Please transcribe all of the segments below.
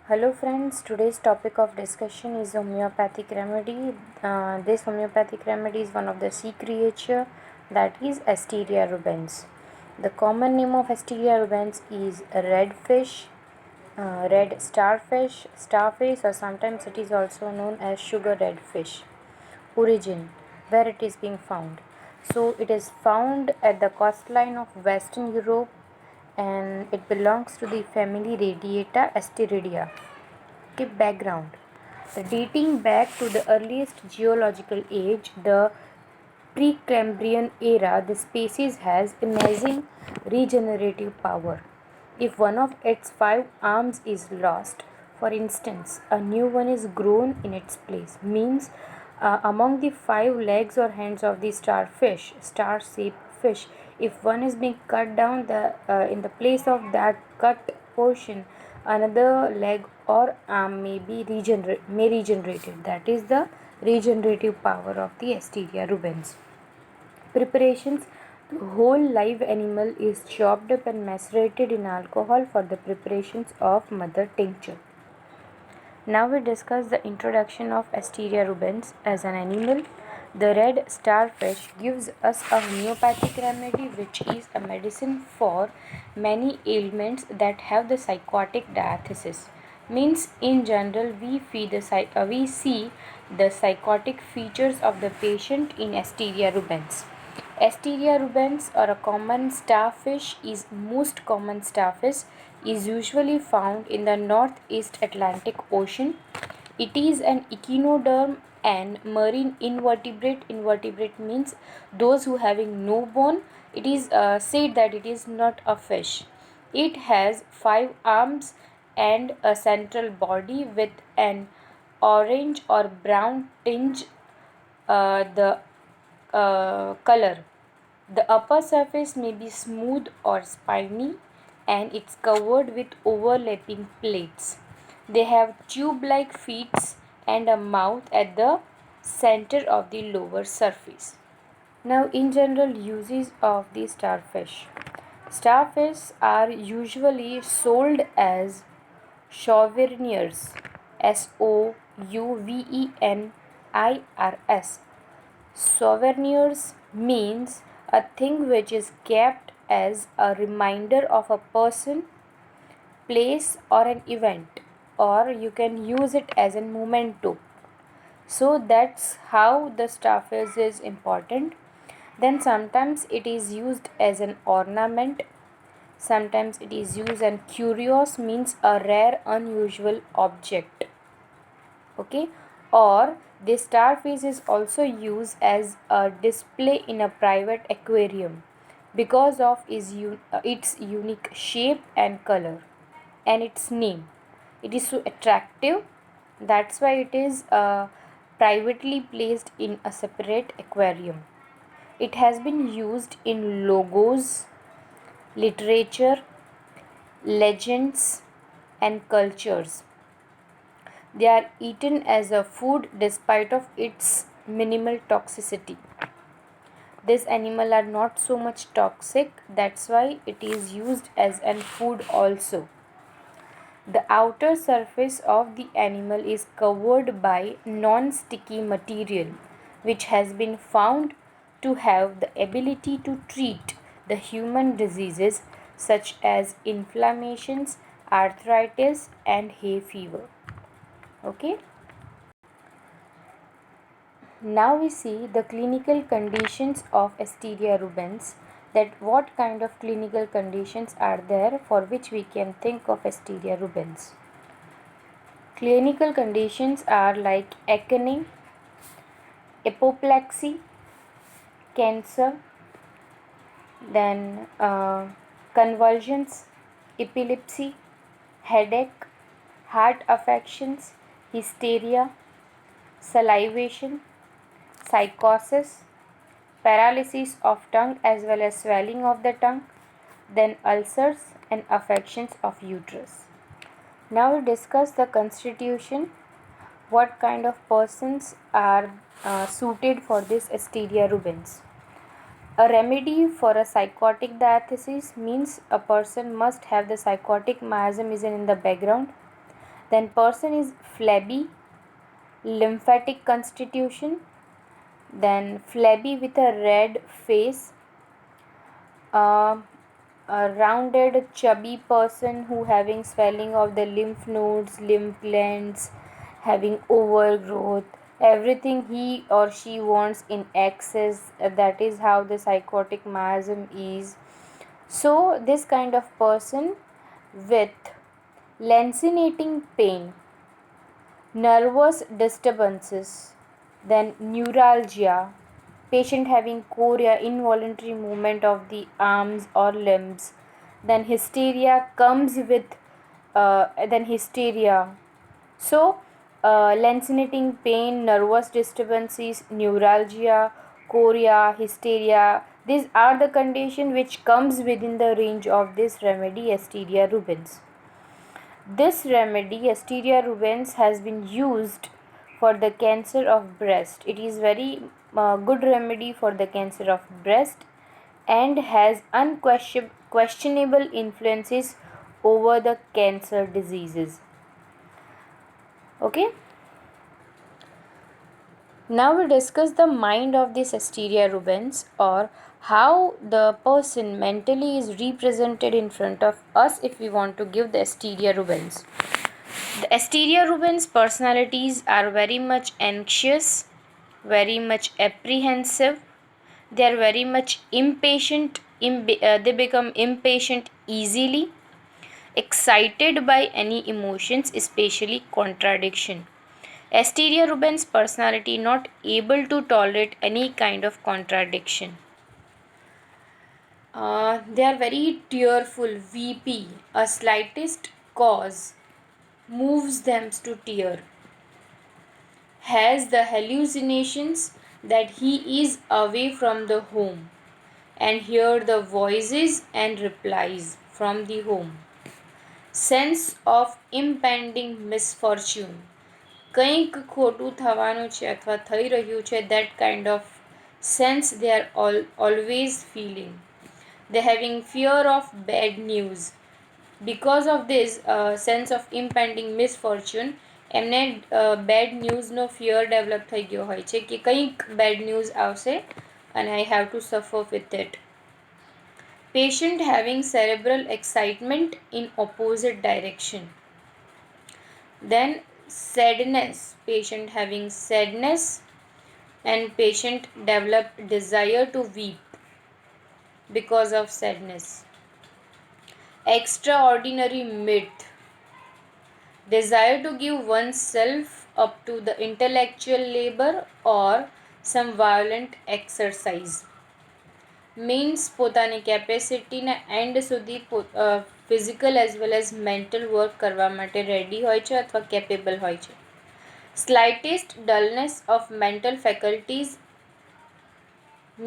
Hello friends, today's topic of discussion is homeopathic remedy. This homeopathic remedy is one of the sea creature, that is Asteria rubens. The common name of Asteria rubens is red fish, red starfish, or sometimes it is also known as sugar red fish. Origin, where it is being found. So it is found at the coastline of Western Europe and it belongs to the family Radiata Asteridia. Okay, background. Dating back to the earliest geological age, the Precambrian era, the species has amazing regenerative power. If one of its five arms is lost, for instance, a new one is grown in its place, means among the five legs or hands of the starfish, star-shaped fish, if one is being cut down, the in the place of that cut portion, another leg or arm may regenerated. That is the regenerative power of the Asteria rubens. Preparations. The whole live animal is chopped up and macerated in alcohol for the preparations of mother tincture. Now we discuss the introduction of Asteria rubens as an animal. The red starfish gives us a homeopathic remedy which is a medicine for many ailments that have the psychotic diathesis. Means in general we see the psychotic features of the patient in Asteria rubens. Asteria rubens or a common starfish is most common starfish is usually found in the northeast Atlantic Ocean. It is an echinoderm and marine invertebrate. Invertebrate means those who having no bone. It is said that it is not a fish. It has five arms and a central body with an orange or brown tinge the color. The upper surface may be smooth or spiny and it's covered with overlapping plates. They have tube-like feet and a mouth at the center of the lower surface. Now, in general uses of the starfish. Starfish are usually sold as souvenirs, souvenirs. Souvenirs means a thing which is kept as a reminder of a person, place, or an event, or you can use it as a memento. So that's how the starfish is important. Then sometimes it is used as an ornament. Sometimes it is used as curios means a rare unusual object. Okay, or the starfish is also used as a display in a private aquarium because of its unique shape and color and its name. It is so attractive, that's why it is privately placed in a separate aquarium. It has been used in logos, literature, legends, and cultures. They are eaten as a food despite of its minimal toxicity. These animals are not so much toxic, that's why it is used as an food also. The outer surface of the animal is covered by non-sticky material which has been found to have the ability to treat the human diseases such as inflammations, arthritis and hay fever. Okay. Now we see the clinical conditions of Asteria rubens, that what kind of clinical conditions are there for which we can think of Asteria rubens. Clinical conditions are like acne, apoplexy, cancer, then convulsions, epilepsy, headache, heart affections, hysteria, salivation, psychosis, paralysis of tongue as well as swelling of the tongue, then ulcers and affections of uterus. Now we discuss the constitution, what kind of persons are suited for this Asteria rubens. A remedy for a psychotic diathesis means a person must have the psychotic miasm is in the background. Then person is flabby, lymphatic constitution, then flabby with a red face, uh, a rounded chubby person who having swelling of the lymph nodes, lymph glands, having overgrowth, everything he or she wants in excess. That is how the psychotic miasm is. So this kind of person with lancinating pain, nervous disturbances, then neuralgia, patient having chorea, involuntary movement of the arms or limbs, then hysteria comes with then hysteria. So lancinating pain, nervous disturbances, neuralgia, chorea, hysteria, these are the condition which comes within the range of this remedy Asteria rubens. This remedy, Asteria rubens, has been used for the cancer of breast. It is very good remedy for the cancer of breast and has unquestionable influences over the cancer diseases. Okay. Now we discuss the mind of this Asteria rubens, or how the person mentally is represented in front of us if we want to give the Asteria rubens. The Asteria rubens personalities are very much anxious, very much apprehensive, they are very much impatient, they become impatient easily, excited by any emotions, especially contradiction. Asteria rubens personality not able to tolerate any kind of contradiction. They are very tearful, weepy. A slightest cause moves them to tear. Has the hallucinations that he is away from the home and hear the voices and replies from the home. Sense of impending misfortune. કંઈક ખોટું થવાનું છે અથવા થઈ રહ્યું છે, that kind of sense they are always feeling. They having fear of bad news. Because of this sense of impending misfortune, એમને bed ન્યૂઝનો fear develop થઈ ગયો હોય છે કે કંઈક બેડ ન્યૂઝ આવશે and I have to suffer with it. Patient having cerebral excitement in opposite direction. Then sadness, patient having sadness and patient develop desire to weep because of sadness. Extraordinary myth, desire to give oneself up to the intellectual labor or some violent exercise. Means પોતાની કેપેસિટીના end સુધી physical as well as mental work કરવા માટે ready હોય છે અથવા capable હોય છે. Slightest dullness of mental faculties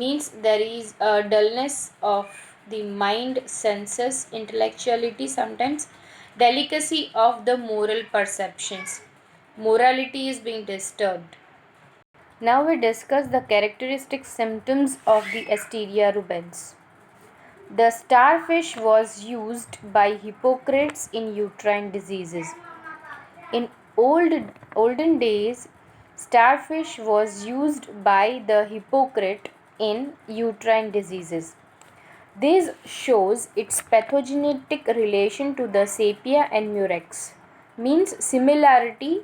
means there is a dullness of the mind, senses, intellectuality, sometimes delicacy of the moral perceptions. Morality is being disturbed. Now we discuss the characteristic symptoms of the Asteria rubens. The starfish was used by Hippocrates in uterine diseases. In olden days, starfish was used by the Hippocrate in uterine diseases. This shows its pathogenetic relation to the Sapia and Murex, means similarity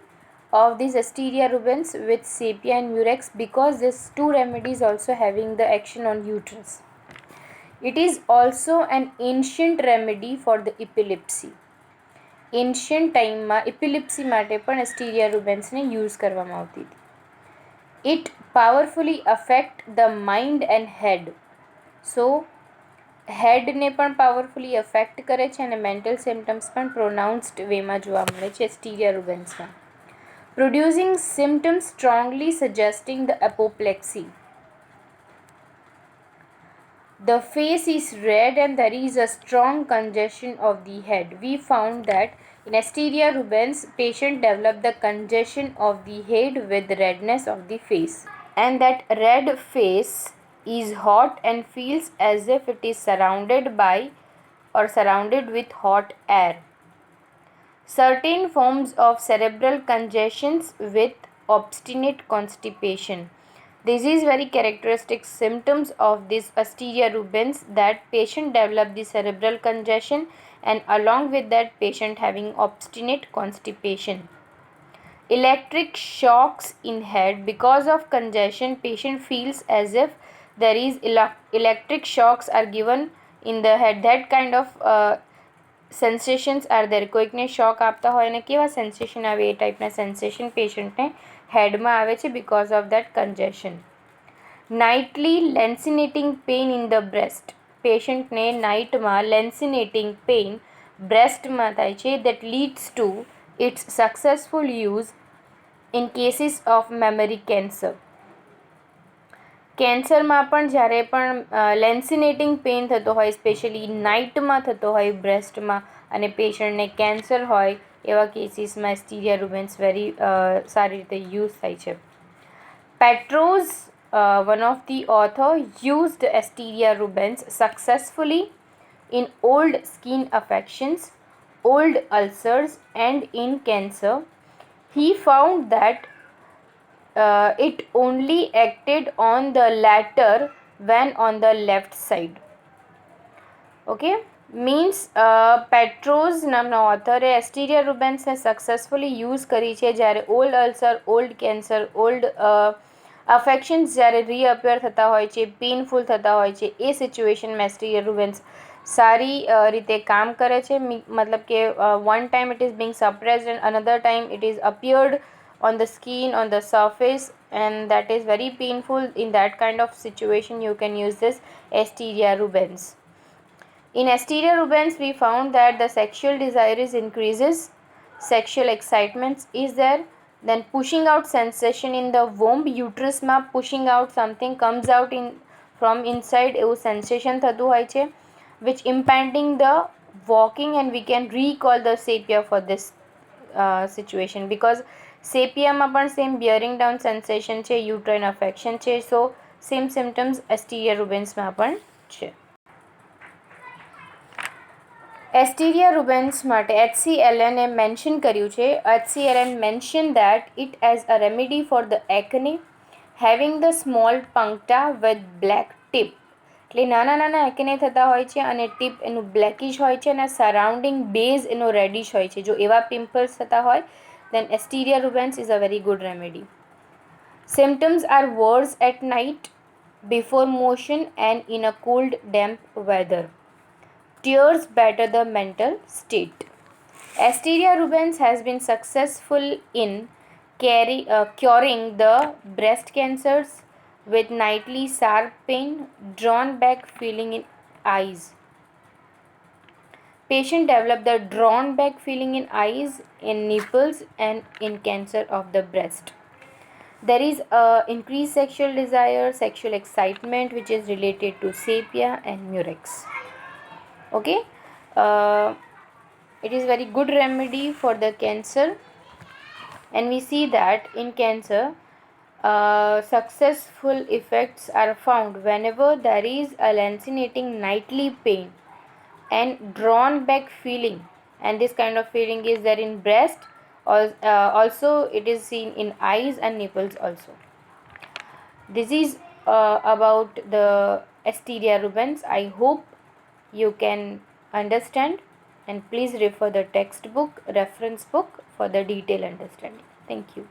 of these Asteria rubens with Sapia and Murex, because these two remedies also having the action on uterus. It is also an ancient remedy for the epilepsy. Ancient time માં epilepsy માટે પણ Asteria rubens ને use કરવામાં આવતી હતી. It powerfully affect the mind and head. So head ને પણ powerfully affect કરે છે અને mental symptoms પણ pronounced way માં જોવા મળે છે Asteria rubens માં. Producing symptoms strongly suggesting the apoplexy. The face is red and there is a strong congestion of the head. We found that in Asteria rubens, patient developed the congestion of the head with redness of the face. And that red face is hot and feels as if it is surrounded by or surrounded with hot air. certain forms of cerebral congestions with obstinate constipation. This is very characteristic symptoms of this Asteria rubens, that patient develop the cerebral congestion and along with that patient having obstinate constipation. Electric shocks in head. Because of congestion, patient feels as if there is electric shocks are given in the head. That kind of sensations are there. કોઈકને shock આપતા હોય ને કેવા sensation આવે, એ ટાઈપના sensation પેશન્ટને હેડમાં આવે છે because of that congestion. Nightly lancinating pain in the breast. પેશન્ટને નાઇટમાં લેન્સિનેટિંગ પેઇન બ્રેસ્ટમાં થાય છે. That leads to its successful use in cases of mammary cancer. કેન્સરમાં પણ જ્યારે પણ લેન્સિનેટિંગ પેઇન થતો હોય, સ્પેશિયલી નાઇટમાં થતો હોય બ્રેસ્ટમાં, અને પેશન્ટને કેન્સર હોય, એવા કેસીસમાં એસ્ટીરિયા રુબેન્સ વેરી સારી રીતે યુઝ થાય છે. પેટ્રોઝ, one of the author, used Asteria rubens successfully in old skin affections, old ulcers, and in cancer. He found that it only acted on the latter when on the left side. Okay, means પેટ્રોઝ નામના ઓથરે એસ્ટીરિયા રુબેન્સને successfully use કરી છે જ્યારે old ulcer, old cancer, old affections જ્યારે reappear થતા હોય છે, painful થતા હોય છે, એ સિચ્યુએશનમાં એસ્ટીરિયા રુબેન્સ સારી રીતે કામ કરે છે. મતલબ કે one time it is being suppressed and another time it is appeared on the skin, on the surface, and that is very painful. In that kind of situation you can use this Asteria rubens. In Asteria rubens we found that the sexual desire is increases, sexual excitement is there, then pushing out sensation in the womb, uterus ma pushing out something comes out in from inside, એવું sensation થતું હોય છે, which impeding the walking, and we can recall the sepia for this situation because સેપિયામાં પણ same બિયરિંગ down sensation છે, uterine affection છે. સો same symptoms એસ્ટીરિયા રુબેન્સમાં પણ છે. એસ્ટીરિયા રુબેન્સ માટે HCLN એ મેન્શન કર્યું છે. HCLN mention that it as a remedy for the acne having the small puncta with black tip. એટલે નાના નાના એકને થતા હોય છે અને ટીપ એનું બ્લેકિશ હોય છે અને સરાઉન્ડિંગ બેઝ એનો રેડિશ હોય છે. જો એવા પિમ્પલ્સ થતા હોય then Asteria rubens is a very good remedy. Symptoms are worse at night, before motion, and in a cold, damp weather. Tears better the mental state. Asteria rubens has been successful in curing the breast cancers with nightly sharp pain, drawn back feeling in eyes. Patient develop the drawn back feeling in eyes, in nipples, and in cancer of the breast. There is increased sexual desire, sexual excitement, which is related to sepia and murex. Okay, it is very good remedy for the cancer, and we see that in cancer successful effects are found whenever there is a lancinating nightly pain and drawn back feeling, and this kind of feeling is there in breast, also it is seen in eyes and nipples also. This is about the Asteria rubens. I hope you can understand, and please refer the textbook, reference book for the detailed understanding. Thank you.